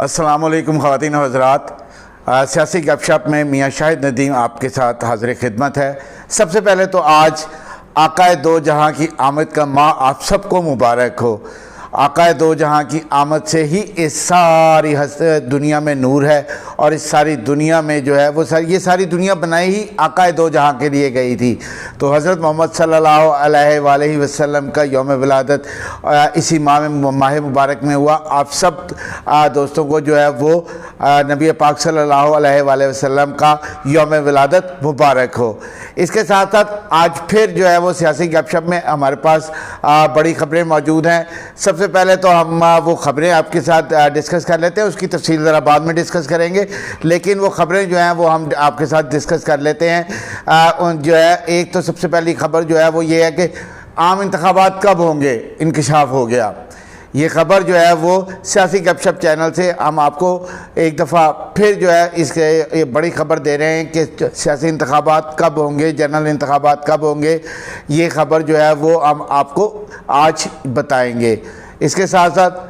السلام علیکم خواتین و حضرات، سیاسی گپ شپ میں میاں شاہد ندیم آپ کے ساتھ حاضر خدمت ہے۔ سب سے پہلے تو آج آقائے دو جہاں کی آمد کا ماہ آپ سب کو مبارک ہو۔ آقائے دو جہاں کی آمد سے ہی اس ساری دنیا میں نور ہے، اور اس ساری دنیا میں جو ہے وہ یہ ساری دنیا بنائی ہی آقائے دو جہاں کے لیے گئی تھی۔ تو حضرت محمد صلی اللہ علیہ وآلہ وسلم کا یوم ولادت اسی ماہ مبارک میں ہوا۔ آپ سب دوستوں کو جو ہے وہ نبی پاک صلی اللہ علیہ وآلہ وسلم کا یوم ولادت مبارک ہو۔ اس کے ساتھ ساتھ آج پھر جو ہے وہ سیاسی گپ شپ میں ہمارے پاس بڑی خبریں موجود ہیں۔ سب سے پہلے تو ہم وہ خبریں آپ کے ساتھ ڈسکس کر لیتے ہیں، اس کی تفصیل ذرا بعد میں ڈسکس کریں گے، لیکن وہ خبریں جو ہیں وہ ہم آپ کے ساتھ ڈسکس کر لیتے ہیں۔ جو ہے ایک تو سب سے پہلی خبر جو ہے وہ یہ ہے کہ عام انتخابات کب ہوں گے، انکشاف ہو گیا۔ یہ خبر جو ہے وہ سیاسی گپ شپ چینل سے ہم آپ کو ایک دفعہ پھر جو ہے اس کے یہ بڑی خبر دے رہے ہیں کہ سیاسی انتخابات کب ہوں گے، جنرل انتخابات کب ہوں گے۔ یہ خبر جو ہے وہ ہم آپ کو آج بتائیں گے۔ اس کے ساتھ ساتھ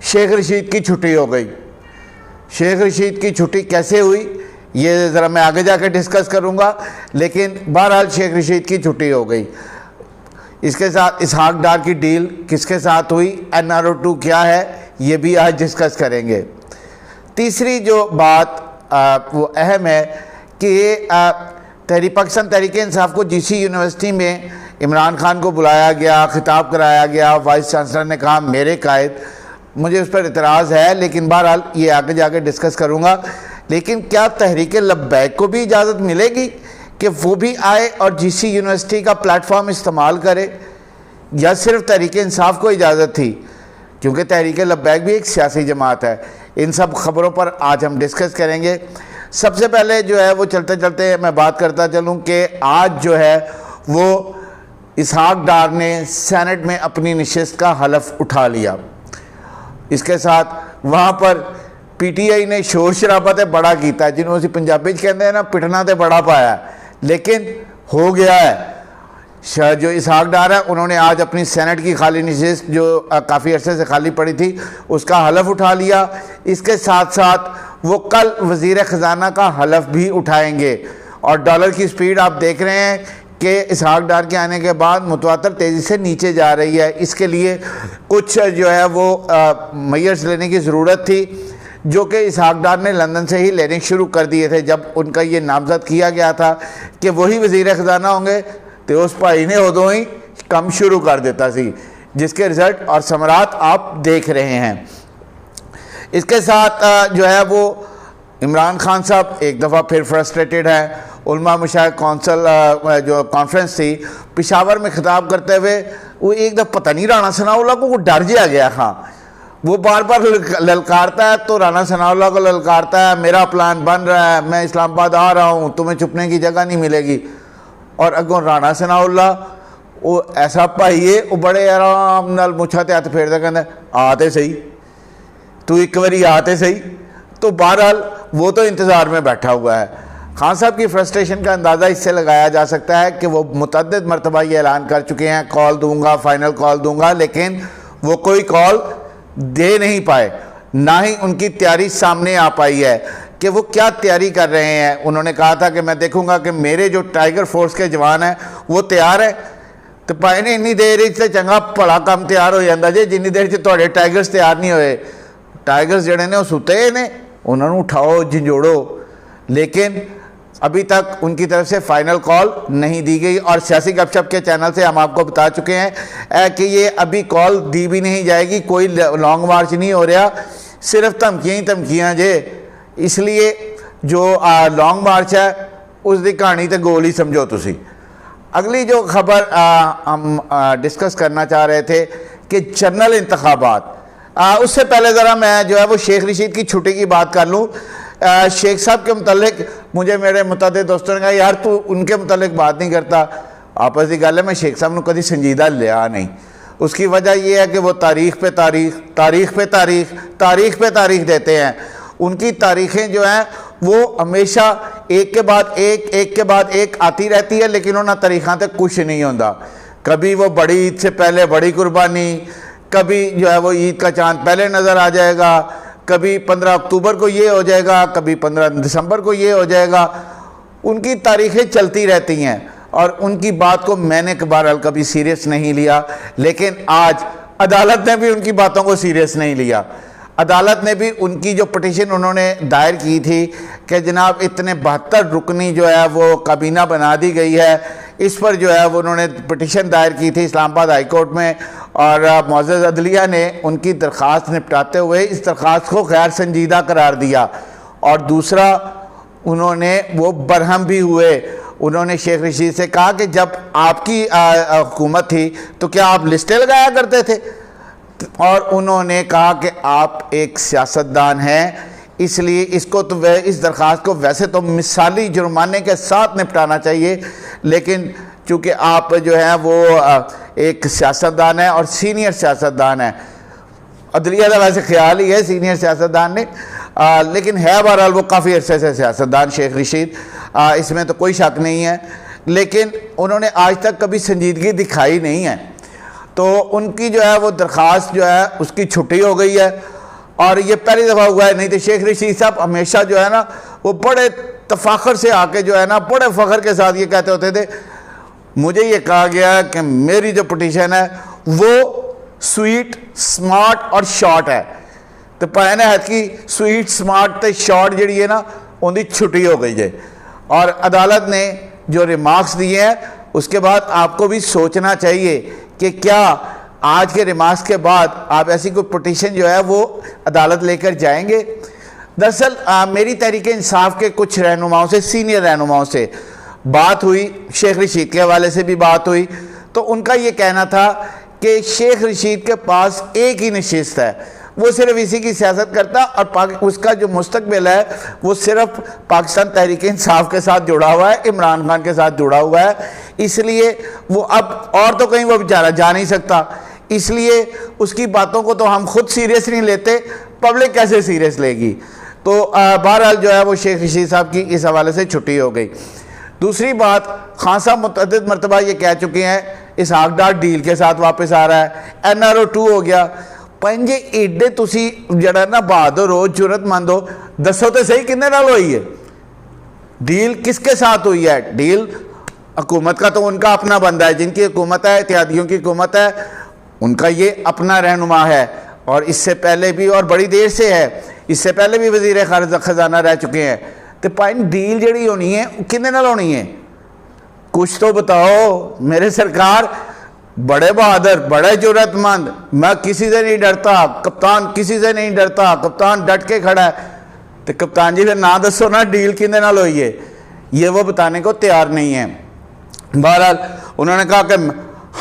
شیخ رشید کی چھٹی ہو گئی۔ شیخ رشید کی چھٹی کیسے ہوئی یہ ذرا میں آگے جا کے ڈسکس کروں گا، لیکن بہرحال شیخ رشید کی چھٹی ہو گئی۔ اس کے ساتھ اسحاق ڈار کی ڈیل کس کے ساتھ ہوئی، NRO2 کیا ہے، یہ بھی آج ڈسکس کریں گے۔ تیسری جو بات وہ اہم ہے کہ پاکستان تحریک انصاف کو GC یونیورسٹی میں عمران خان کو بلایا گیا، خطاب کرایا گیا۔ وائس چانسلر نے کہا میرے قائد، مجھے اس پر اعتراض ہے، لیکن بہرحال یہ آگے جا کے ڈسکس کروں گا۔ لیکن کیا تحریک لبیک کو بھی اجازت ملے گی کہ وہ بھی آئے اور GC یونیورسٹی کا پلیٹ فارم استعمال کرے، یا صرف تحریک انصاف کو اجازت تھی؟ کیونکہ تحریک لبیک بھی ایک سیاسی جماعت ہے۔ ان سب خبروں پر آج ہم ڈسکس کریں گے۔ سب سے پہلے جو ہے وہ چلتے چلتے میں بات کرتا چلوں کہ آج جو ہے وہ اسحاق ڈار نے سینٹ میں اپنی نشست کا حلف اٹھا لیا۔ اس کے ساتھ وہاں پر PTI نے شور شرابہ تے بڑا کیتا ہے، جنہوں سے پنجابی کہتے ہیں نا پٹنا تے بڑا پایا، لیکن ہو گیا ہے۔ جو اسحاق ڈار ہے انہوں نے آج اپنی سینٹ کی خالی نشست جو کافی عرصے سے خالی پڑی تھی اس کا حلف اٹھا لیا۔ اس کے ساتھ ساتھ وہ کل وزیر خزانہ کا حلف بھی اٹھائیں گے، اور ڈالر کی سپیڈ آپ دیکھ رہے ہیں کہ اسحاق ڈار کے آنے کے بعد متواتر تیزی سے نیچے جا رہی ہے۔ اس کے لیے کچھ جو ہے وہ میئرز لینے کی ضرورت تھی، جو کہ اسحاق ڈار نے لندن سے ہی لینے شروع کر دیے تھے جب ان کا یہ نامزد کیا گیا تھا کہ وہی وزیر خزانہ ہوں گے، تو اس پائی نے ادو ہی کم شروع کر دیتا سی، جس کے رزلٹ اور ثمرات آپ دیکھ رہے ہیں۔ اس کے ساتھ جو ہے وہ عمران خان صاحب ایک دفعہ پھر فرسٹریٹڈ ہیں۔ علماء مشائخ کونسل جو کانفرنس تھی پشاور میں خطاب کرتے ہوئے وہ ایک دفعہ پتہ نہیں رانا ثناء اللہ کو ڈر جیا گیا۔ ہاں وہ بار بار للکارتا ہے، تو رانا ثناء اللہ کو للکارتا ہے میرا پلان بن رہا ہے، میں اسلام آباد آ رہا ہوں، تمہیں چھپنے کی جگہ نہیں ملے گی۔ اور اگوں رانا ثناء اللہ وہ ایسا پائیے وہ بڑے آرام نال مچھا تے ہاتھ پھیردا کہندا آتے صحیح، تو ایک باری آتے صحیح۔ تو بہرحال وہ تو انتظار میں بیٹھا ہوا ہے۔ خان صاحب کی فرسٹریشن کا اندازہ اس سے لگایا جا سکتا ہے کہ وہ متعدد مرتبہ یہ اعلان کر چکے ہیں کال دوں گا، فائنل کال دوں گا، لیکن وہ کوئی کال دے نہیں پائے، نہ ہی ان کی تیاری سامنے آ پائی ہے کہ وہ کیا تیاری کر رہے ہیں۔ انہوں نے کہا تھا کہ میں دیکھوں گا کہ میرے جو ٹائیگر فورس کے جوان ہیں وہ تیار ہیں، تو پائے نے انی دیر سے چنگا بڑا کام تیار ہو جاتا جی جنی دیر سے تھوڑے ٹائیگرز تیار نہیں ہوئے۔ ٹائیگرز جڑے نے وہ ستے نے، انہوں نے اٹھاؤ جھنجھوڑو، لیکن ابھی تک ان کی طرف سے فائنل کال نہیں دی گئی۔ اور سیاسی گپ شپ کے چینل سے ہم آپ کو بتا چکے ہیں کہ یہ ابھی کال دی بھی نہیں جائے گی، کوئی لانگ مارچ نہیں ہو رہا، صرف دھمکیاں ہی دھمکیاں جے۔ اس لیے جو لانگ مارچ ہے اس دی کہانی تے گول ہی سمجھو تسی۔ اگلی جو خبر ہم ڈسکس کرنا چاہ رہے تھے کہ جنرل انتخابات، اس سے پہلے ذرا میں جو ہے وہ شیخ رشید کی چھٹی کی بات کر لوں۔ شیخ صاحب کے متعلق مجھے میرے متعدد دوستوں نے کہا یار تو ان کے متعلق بات نہیں کرتا۔ آپس کی گل ہے، میں شیخ صاحب نے کبھی سنجیدہ لیا نہیں۔ اس کی وجہ یہ ہے کہ وہ تاریخ پہ تاریخ، تاریخ پہ تاریخ، تاریخ پہ تاریخ دیتے ہیں۔ ان کی تاریخیں جو ہیں وہ ہمیشہ ایک کے بعد ایک، ایک کے بعد ایک آتی رہتی ہے، لیکن انہوں نے تاریخاں تے کچھ نہیں ہوتا۔ کبھی وہ بڑی عید سے پہلے بڑی قربانی، کبھی جو ہے وہ عید کا چاند پہلے نظر آ جائے گا، کبھی 15 اکتوبر کو یہ ہو جائے گا، کبھی 15 دسمبر کو یہ ہو جائے گا، ان کی تاریخیں چلتی رہتی ہیں اور ان کی بات کو میں نے بہرحال کبھی سیریس نہیں لیا، لیکن آج عدالت نے بھی ان کی باتوں کو سیریس نہیں لیا۔ عدالت نے بھی ان کی جو پٹیشن انہوں نے دائر کی تھی کہ جناب اتنے 72 رکنی جو ہے وہ کابینہ بنا دی گئی ہے، اس پر جو ہے وہ انہوں نے پٹیشن دائر کی تھی اسلام آباد ہائی کورٹ میں، اور معزز عدلیہ نے ان کی درخواست نپٹاتے ہوئے اس درخواست کو غیر سنجیدہ قرار دیا۔ اور دوسرا انہوں نے وہ برہم بھی ہوئے، انہوں نے شیخ رشید سے کہا کہ جب آپ کی حکومت تھی تو کیا آپ لسٹیں لگایا کرتے تھے؟ اور انہوں نے کہا کہ آپ ایک سیاستدان ہیں، اس لیے اس درخواست کو ویسے تو مثالی جرمانے کے ساتھ نپٹانا چاہیے، لیکن چونکہ آپ جو ہیں وہ ایک سیاستدان ہیں اور سینئر سیاستدان ہیں، عدلیہ کا ویسے خیال ہی ہے سینئر سیاستدان نے، لیکن ہے بہرحال وہ کافی عرصے سے سیاستدان شیخ رشید، اس میں تو کوئی شک نہیں ہے، لیکن انہوں نے آج تک کبھی سنجیدگی دکھائی نہیں ہے۔ تو ان کی جو ہے وہ درخواست جو ہے اس کی چھٹی ہو گئی ہے، اور یہ پہلی دفعہ ہوا ہے، نہیں تو شیخ رشید صاحب ہمیشہ جو ہے نا وہ بڑے تفاخر سے آ کے جو ہے نا بڑے فخر کے ساتھ یہ کہتے ہوتے تھے، مجھے یہ کہا گیا کہ میری جو پٹیشن ہے وہ سویٹ سمارٹ اور شارٹ ہے، تو پہنے ہاتھ کی سویٹ سمارٹ تے شارٹ جڑی ہے نا ان کی چھٹی ہو گئی ہے۔ اور عدالت نے جو ریمارکس دیے ہیں اس کے بعد آپ کو بھی سوچنا چاہیے کہ کیا آج کے ریمارکس کے بعد آپ ایسی کوئی پٹیشن جو ہے وہ عدالت لے کر جائیں گے؟ دراصل میری تحریک انصاف کے کچھ رہنماؤں سے، سینئر رہنماؤں سے بات ہوئی، شیخ رشید کے حوالے سے بھی بات ہوئی، تو ان کا یہ کہنا تھا کہ شیخ رشید کے پاس ایک ہی نشست ہے، وہ صرف اسی کی سیاست کرتا، اور اس کا جو مستقبل ہے وہ صرف پاکستان تحریک انصاف کے ساتھ جڑا ہوا ہے، عمران خان کے ساتھ جڑا ہوا ہے، اس لیے وہ اب اور تو کہیں وہ بیچارہ جا نہیں سکتا، اس لیے اس کی باتوں کو تو ہم خود سیریس نہیں لیتے، پبلک کیسے سیریس لے گی؟ تو بہرحال جو ہے وہ شیخ رشید صاحب کی اس حوالے سے چھٹی ہو گئی۔ دوسری بات، خان صاحب متعدد مرتبہ یہ کہہ چکے ہیں اسحاق ڈار ڈیل کے ساتھ واپس آ رہا ہے، NRO 2 ہو گیا، پنجے ایڈے تسی جڑا نا بہادر ہو، جرت مند ہو، دسو تو صحیح کنے نال ہوئی ہے ڈیل؟ کس کے ساتھ ہوئی ہے ڈیل؟ حکومت کا تو ان کا اپنا بندہ ہے، جن کی حکومت ہے، اتحادیوں کی حکومت ہے، ان کا یہ اپنا رہنما ہے، اور اس سے پہلے بھی اور بڑی دیر سے ہے، اس سے پہلے بھی وزیر خزانہ رہ چکے ہیں، تو پائن ڈیل جڑی ہونی ہے کنے نال ہونی ہے؟ کچھ تو بتاؤ میرے سرکار، بڑے بہادر، بڑے جرت مند، میں کسی سے نہیں ڈرتا، کپتان کسی سے نہیں ڈرتا، کپتان ڈٹ کے کھڑا ہے، تو کپتان جی پھر نہ دسو نا ڈیل کنے نال ہوئی ہے، یہ وہ بتانے کو تیار نہیں ہے۔ بہرحال انہوں نے کہا کہ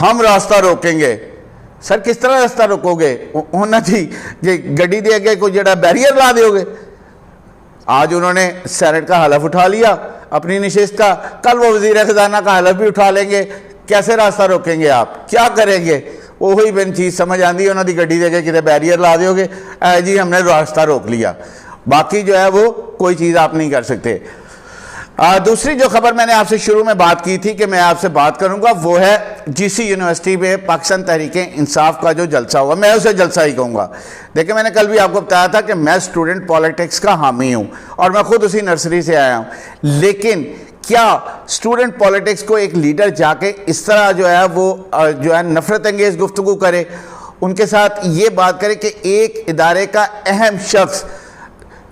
ہم راستہ روکیں گے۔ سر کس طرح راستہ روکو گے؟ ہونا جی گڈی دے کے کوئی جڑا بیریئر لا دیو گے؟ آج انہوں نے سینٹ کا حلف اٹھا لیا اپنی نشست کا، کل وہ وزیر خزانہ کا حلف بھی اٹھا لیں گے، کیسے راستہ روکیں گے آپ؟ کیا کریں گے؟ وہی بن چیز سمجھ آندی ہے، انہوں نے گڈی دے کے کتے بیریئر لا دیو گے، جی ہم نے راستہ روک لیا، باقی جو ہے وہ کوئی چیز آپ نہیں کر سکتے۔ دوسری جو خبر میں نے آپ سے شروع میں بات کی تھی کہ میں آپ سے بات کروں گا، وہ ہے GC یونیورسٹی میں پاکستان تحریک انصاف کا جو جلسہ ہوا، میں اسے جلسہ ہی کہوں گا۔ دیکھیں میں نے کل بھی آپ کو بتایا تھا کہ میں اسٹوڈنٹ پالیٹکس کا حامی ہوں اور میں خود اسی نرسری سے آیا ہوں، لیکن کیا اسٹوڈنٹ پالیٹکس کو ایک لیڈر جا کے اس طرح جو ہے وہ جو ہے نفرت انگیز گفتگو کرے، ان کے ساتھ یہ بات کرے کہ ایک ادارے کا اہم شخص،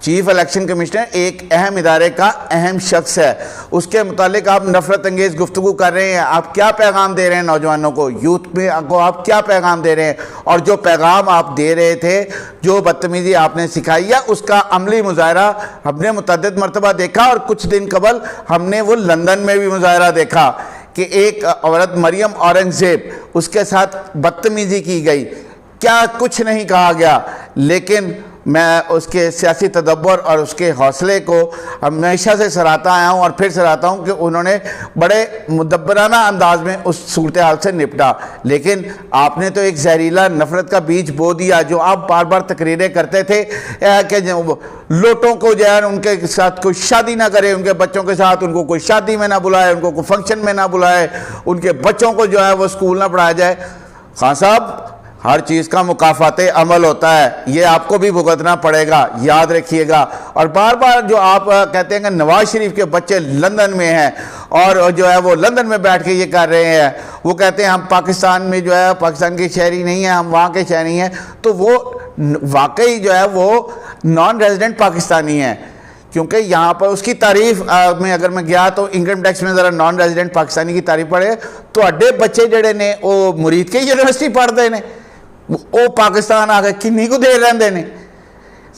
چیف الیکشن کمشنر ایک اہم ادارے کا اہم شخص ہے، اس کے متعلق آپ نفرت انگیز گفتگو کر رہے ہیں؟ آپ کیا پیغام دے رہے ہیں نوجوانوں کو، یوتھ میں کو آپ کیا پیغام دے رہے ہیں؟ اور جو پیغام آپ دے رہے تھے، جو بدتمیزی آپ نے سکھائی ہے، اس کا عملی مظاہرہ ہم نے متعدد مرتبہ دیکھا، اور کچھ دن قبل ہم نے وہ لندن میں بھی مظاہرہ دیکھا کہ ایک عورت مریم اورنگزیب، اس کے ساتھ بدتمیزی کی گئی، کیا کچھ نہیں کہا گیا، لیکن میں اس کے سیاسی تدبر اور اس کے حوصلے کو ہمیشہ سے سراہتا آیا ہوں اور پھر سراہتا ہوں کہ انہوں نے بڑے مدبرانہ انداز میں اس صورتحال سے نپٹا۔ لیکن آپ نے تو ایک زہریلا نفرت کا بیج بو دیا، جو آپ بار بار تقریریں کرتے تھے کہ لوٹوں کو جو ہے ان کے ساتھ کوئی شادی نہ کرے، ان کے بچوں کے ساتھ ان کو کوئی شادی میں نہ بلائے، ان کو کوئی فنکشن میں نہ بلائے، ان کے بچوں کو جو ہے وہ اسکول نہ پڑھایا جائے۔ خان صاحب ہر چیز کا مکافات عمل ہوتا ہے، یہ آپ کو بھی بھگتنا پڑے گا، یاد رکھیے گا۔ اور بار بار جو آپ کہتے ہیں کہ نواز شریف کے بچے لندن میں ہیں اور جو ہے وہ لندن میں بیٹھ کے یہ کر رہے ہیں، وہ کہتے ہیں ہم پاکستان میں جو ہے پاکستان کے شہری نہیں ہیں، ہم وہاں کے شہری ہیں، تو وہ واقعی جو ہے وہ نان ریزیڈنٹ پاکستانی ہیں، کیونکہ یہاں پر اس کی تعریف میں اگر میں گیا تو انکم ٹیکس میں ذرا نان ریزیڈنٹ پاکستانی کی تعریف پڑھے تو اڈے بچے جڑے نے وہ مرید کے یونیورسٹی پڑھتے ہیں، وہ پاکستان آ گئے کنی کو دیر رہندے نے۔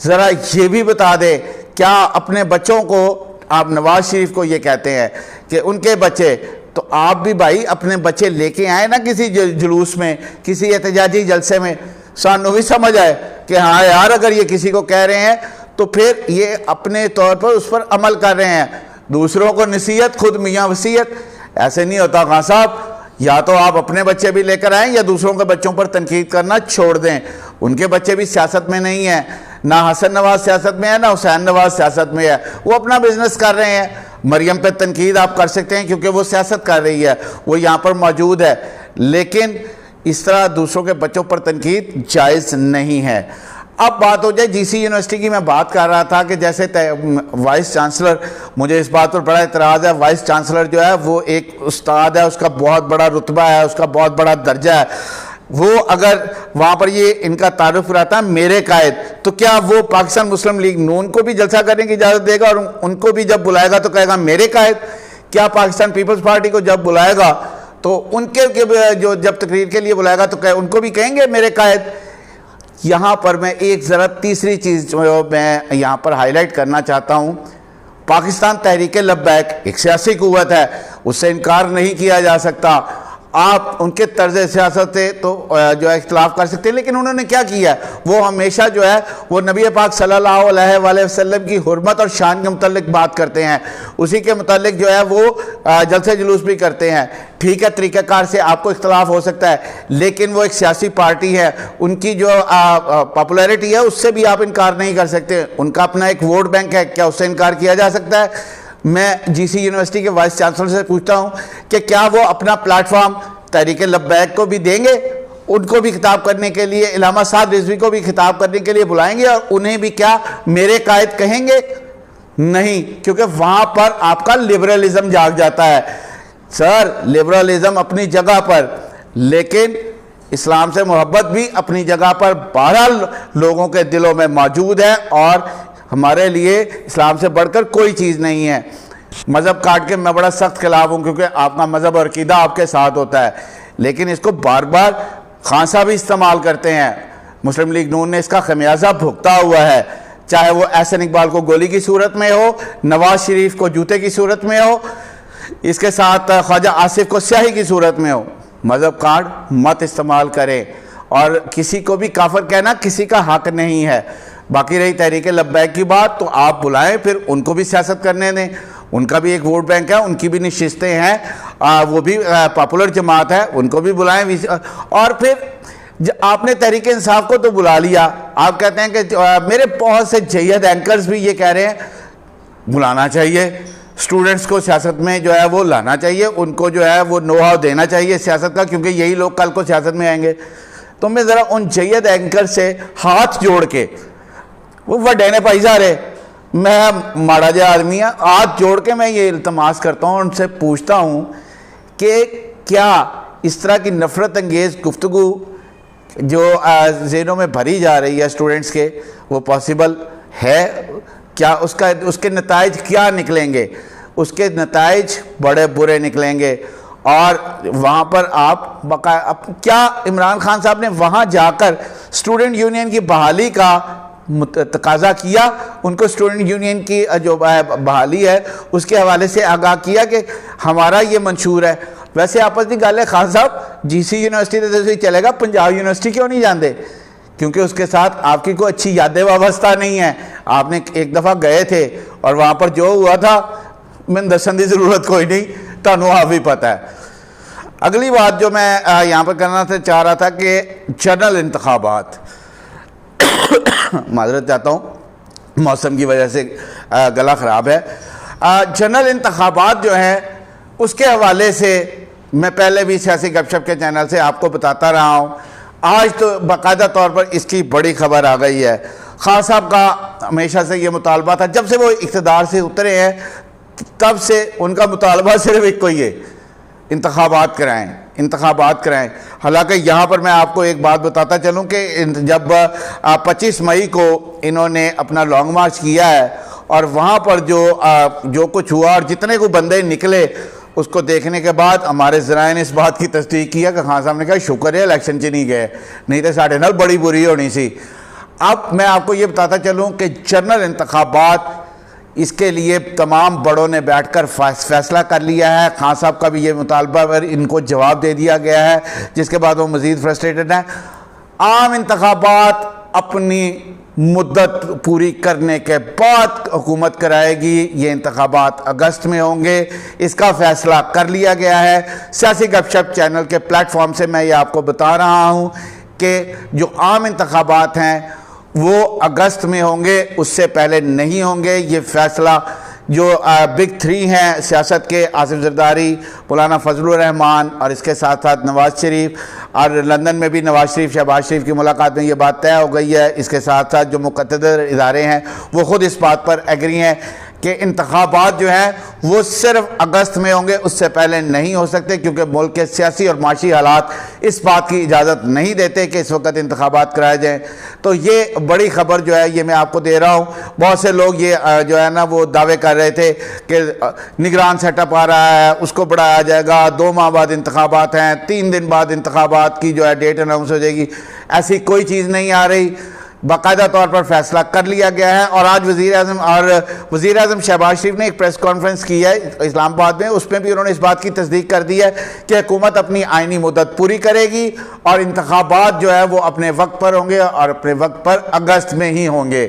ذرا یہ بھی بتا دے، کیا اپنے بچوں کو آپ نواز شریف کو یہ کہتے ہیں کہ ان کے بچے، تو آپ بھی بھائی اپنے بچے لے کے آئے نا کسی جلوس میں، کسی احتجاجی جلسے میں، سانو بھی سمجھ آئے کہ ہاں یار اگر یہ کسی کو کہہ رہے ہیں تو پھر یہ اپنے طور پر اس پر عمل کر رہے ہیں۔ دوسروں کو نصیحت، خود میاں وصیت، ایسے نہیں ہوتا خان صاحب۔ یا تو آپ اپنے بچے بھی لے کر آئیں یا دوسروں کے بچوں پر تنقید کرنا چھوڑ دیں۔ ان کے بچے بھی سیاست میں نہیں ہیں، نہ حسن نواز سیاست میں ہے نہ حسین نواز سیاست میں ہے، وہ اپنا بزنس کر رہے ہیں۔ مریم پہ تنقید آپ کر سکتے ہیں کیونکہ وہ سیاست کر رہی ہے، وہ یہاں پر موجود ہے، لیکن اس طرح دوسروں کے بچوں پر تنقید جائز نہیں ہے۔ اب بات ہو جائے جی سی یونیورسٹی کی، میں بات کر رہا تھا کہ جیسے وائس چانسلر، مجھے اس بات پر بڑا اعتراض ہے، وائس چانسلر جو ہے وہ ایک استاد ہے، اس کا بہت بڑا رتبہ ہے، اس کا بہت بڑا درجہ ہے، وہ اگر وہاں پر یہ ان کا تعارف رہتا ہے میرے قائد، تو کیا وہ پاکستان مسلم لیگ نون کو بھی جلسہ کرنے کی اجازت دے گا اور ان کو بھی جب بلائے گا تو کہے گا میرے قائد؟ کیا پاکستان پیپلز پارٹی کو جب بلائے گا تو ان کے جو جب تقریر کے لیے بلائے گا تو ان کو بھی کہیں گے میرے قائد؟ یہاں پر میں ایک ذرا تیسری چیز جو میں یہاں پر ہائی لائٹ کرنا چاہتا ہوں، پاکستان تحریک لبیک ایک سیاسی قوت ہے، اس سے انکار نہیں کیا جا سکتا۔ آپ ان کے طرز سیاست سے تو جو ہے اختلاف کر سکتے ہیں، لیکن انہوں نے کیا کیا ہے، وہ ہمیشہ جو ہے وہ نبی پاک صلی اللہ علیہ وآلہ وسلم کی حرمت اور شان کے متعلق بات کرتے ہیں، اسی کے متعلق جو ہے وہ جلسے جلوس بھی کرتے ہیں۔ ٹھیک ہے، طریقہ کار سے آپ کو اختلاف ہو سکتا ہے، لیکن وہ ایک سیاسی پارٹی ہے، ان کی جو پاپولیرٹی ہے اس سے بھی آپ انکار نہیں کر سکتے، ان کا اپنا ایک ووٹ بینک ہے، کیا اس سے انکار کیا جا سکتا ہے؟ میں جی سی یونیورسٹی کے وائس چانسلر سے پوچھتا ہوں کہ کیا وہ اپنا پلیٹ فارم تحریک لبیک کو بھی دیں گے، ان کو بھی خطاب کرنے کے لیے، علامہ سعد رضوی کو بھی خطاب کرنے کے لیے بلائیں گے اور انہیں بھی کیا میرے قائد کہیں گے؟ نہیں، کیونکہ وہاں پر آپ کا لبرلزم جاگ جاتا ہے۔ سر، لبرلزم اپنی جگہ پر، لیکن اسلام سے محبت بھی اپنی جگہ پر بہرحال لوگوں کے دلوں میں موجود ہے، اور ہمارے لیے اسلام سے بڑھ کر کوئی چیز نہیں ہے۔ مذہب کاٹ کے میں بڑا سخت خلاف ہوں، کیونکہ آپ کا مذہب اور عقیدہ آپ کے ساتھ ہوتا ہے، لیکن اس کو بار بار خان صاحب بھی استعمال کرتے ہیں۔ مسلم لیگ نون نے اس کا خمیازہ بھگتا ہوا ہے، چاہے وہ احسن اقبال کو گولی کی صورت میں ہو، نواز شریف کو جوتے کی صورت میں ہو، اس کے ساتھ خواجہ آصف کو سیاہی کی صورت میں ہو۔ مذہب کارڈ مت استعمال کریں، اور کسی کو بھی کافر کہنا کسی کا حق نہیں ہے۔ باقی رہی تحریک لبیک کی بات، تو آپ بلائیں، پھر ان کو بھی سیاست کرنے دیں، ان کا بھی ایک ووٹ بینک ہے، ان کی بھی نشستیں ہیں، وہ بھی پاپولر جماعت ہے، ان کو بھی بلائیں۔ اور پھر آپ نے تحریک انصاف کو تو بلا لیا، آپ کہتے ہیں کہ میرے بہت سے جید اینکرز بھی یہ کہہ رہے ہیں بلانا چاہیے، اسٹوڈنٹس کو سیاست میں جو ہے وہ لانا چاہیے، ان کو جو ہے وہ نو ہاؤ دینا چاہیے سیاست کا، کیونکہ یہی لوگ کل کو سیاست میں آئیں گے۔ تو میں ذرا ان جید اینکر سے ہاتھ جوڑ کے، وہ وڈے نے پائی جا رہے، میں ماڑا جا آدمی ہوں، ہاتھ جوڑ کے میں یہ التماس کرتا ہوں، ان سے پوچھتا ہوں کہ کیا اس طرح کی نفرت انگیز گفتگو جو ذہنوں میں بھری جا رہی ہے اسٹوڈنٹس کے، وہ پاسبل ہے؟ کیا اس کے نتائج کیا نکلیں گے؟ اس کے نتائج بڑے برے نکلیں گے، اور وہاں پر آپ کیا عمران خان صاحب نے وہاں جا کر اسٹوڈنٹ یونین کی بحالی کا تقاضا کیا؟ ان کو اسٹوڈنٹ یونین کی جو بحالی ہے اس کے حوالے سے آگاہ کیا کہ ہمارا یہ منشور ہے؟ ویسے آپس کی گل ہے خان صاحب، جی سی یونیورسٹی تو چلے گا، پنجاب یونیورسٹی کیوں نہیں جاندے؟ کیونکہ اس کے ساتھ آپ کی کوئی اچھی یادیں وابستہ نہیں ہیں، آپ نے ایک دفعہ گئے تھے اور وہاں پر جو ہوا تھا میں دسن کی ضرورت کوئی نہیں، تانوں آپ بھی پتہ ہے۔ اگلی بات جو میں یہاں پر کرنا چاہ رہا تھا کہ جنرل انتخابات، معذرت چاہتا ہوں موسم کی وجہ سے گلا خراب ہے۔ جنرل انتخابات جو ہیں اس کے حوالے سے میں پہلے بھی سیاسی گپ شپ کے چینل سے آپ کو بتاتا رہا ہوں، آج تو باقاعدہ طور پر اس کی بڑی خبر آ گئی ہے۔ خان صاحب کا ہمیشہ سے یہ مطالبہ تھا، جب سے وہ اقتدار سے اترے ہیں تب سے ان کا مطالبہ صرف ایک کوئی ہے، انتخابات کرائیں۔ حالانکہ یہاں پر میں آپ کو ایک بات بتاتا چلوں کہ جب 25 مئی کو انہوں نے اپنا لانگ مارچ کیا ہے اور وہاں پر جو کچھ ہوا اور جتنے کو بندے نکلے، اس کو دیکھنے کے بعد ہمارے ذرائع نے اس بات کی تصدیق کیا کہ خان صاحب نے کہا شکر ہے الیکشن چ نہیں گئے، نہیں تو ساڑھے نال بڑی بری ہونی سی۔ اب میں آپ کو یہ بتاتا چلوں کہ جنرل انتخابات، اس کے لیے تمام بڑوں نے بیٹھ کر فیصلہ کر لیا ہے۔ خان صاحب کا بھی یہ مطالبہ پر ان کو جواب دے دیا گیا ہے، جس کے بعد وہ مزید فرسٹریٹڈ ہیں۔ عام انتخابات اپنی مدت پوری کرنے کے بعد حکومت کرائے گی، یہ انتخابات اگست میں ہوں گے، اس کا فیصلہ کر لیا گیا ہے۔ سیاسی گپ شپ چینل کے پلیٹ فارم سے میں یہ آپ کو بتا رہا ہوں کہ جو عام انتخابات ہیں وہ اگست میں ہوں گے، اس سے پہلے نہیں ہوں گے۔ یہ فیصلہ جو بگ 3 ہیں سیاست کے، آصف زرداری، مولانا فضل الرحمان اور اس کے ساتھ ساتھ نواز شریف، اور لندن میں بھی نواز شریف شہباز شریف کی ملاقات میں یہ بات طے ہو گئی ہے۔ اس کے ساتھ ساتھ جو مقتدر ادارے ہیں وہ خود اس بات پر ایگری ہیں کہ انتخابات جو ہیں وہ صرف اگست میں ہوں گے، اس سے پہلے نہیں ہو سکتے، کیونکہ ملک کے سیاسی اور معاشی حالات اس بات کی اجازت نہیں دیتے کہ اس وقت انتخابات کرائے جائیں۔ تو یہ بڑی خبر جو ہے یہ میں آپ کو دے رہا ہوں۔ بہت سے لوگ یہ جو ہے نا وہ دعوے کر رہے تھے کہ نگران سیٹ اپ آ رہا ہے، اس کو بڑھایا جائے گا، 2 ماہ بعد انتخابات ہیں، 3 دن بعد انتخابات کی جو ہے ڈیٹ اناؤنس ہو جائے گی۔ ایسی کوئی چیز نہیں آ رہی، باقاعدہ طور پر فیصلہ کر لیا گیا ہے۔ اور آج وزیر اعظم شہباز شریف نے ایک پریس کانفرنس کی ہے اسلام آباد میں، اس میں بھی انہوں نے اس بات کی تصدیق کر دی ہے کہ حکومت اپنی آئینی مدت پوری کرے گی اور انتخابات جو ہے وہ اپنے وقت پر ہوں گے اور اپنے وقت پر اگست میں ہی ہوں گے۔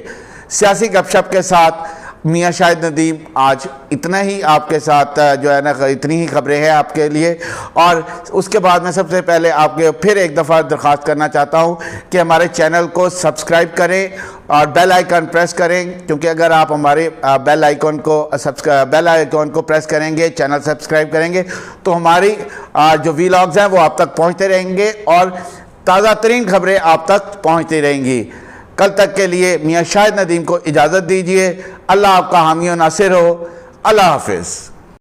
سیاسی گپ شپ کے ساتھ میاں شاہد ندیم آج اتنا ہی آپ کے ساتھ جو ہے نا اتنی ہی خبریں ہیں آپ کے لیے، اور اس کے بعد میں سب سے پہلے آپ کے پھر ایک دفعہ درخواست کرنا چاہتا ہوں کہ ہمارے چینل کو سبسکرائب کریں اور بیل آئیکن پریس کریں، کیونکہ اگر آپ ہمارے بیل آئیکن کو پریس کریں گے، چینل سبسکرائب کریں گے، تو ہماری جو ویلاگز ہیں وہ آپ تک پہنچتے رہیں گے اور تازہ ترین خبریں آپ تک پہنچتی رہیں گی۔ کل تک کے لیے میاں شاہد ندیم کو اجازت دیجیے۔ اللہ آپ کا حامی و ناصر ہو۔ اللہ حافظ۔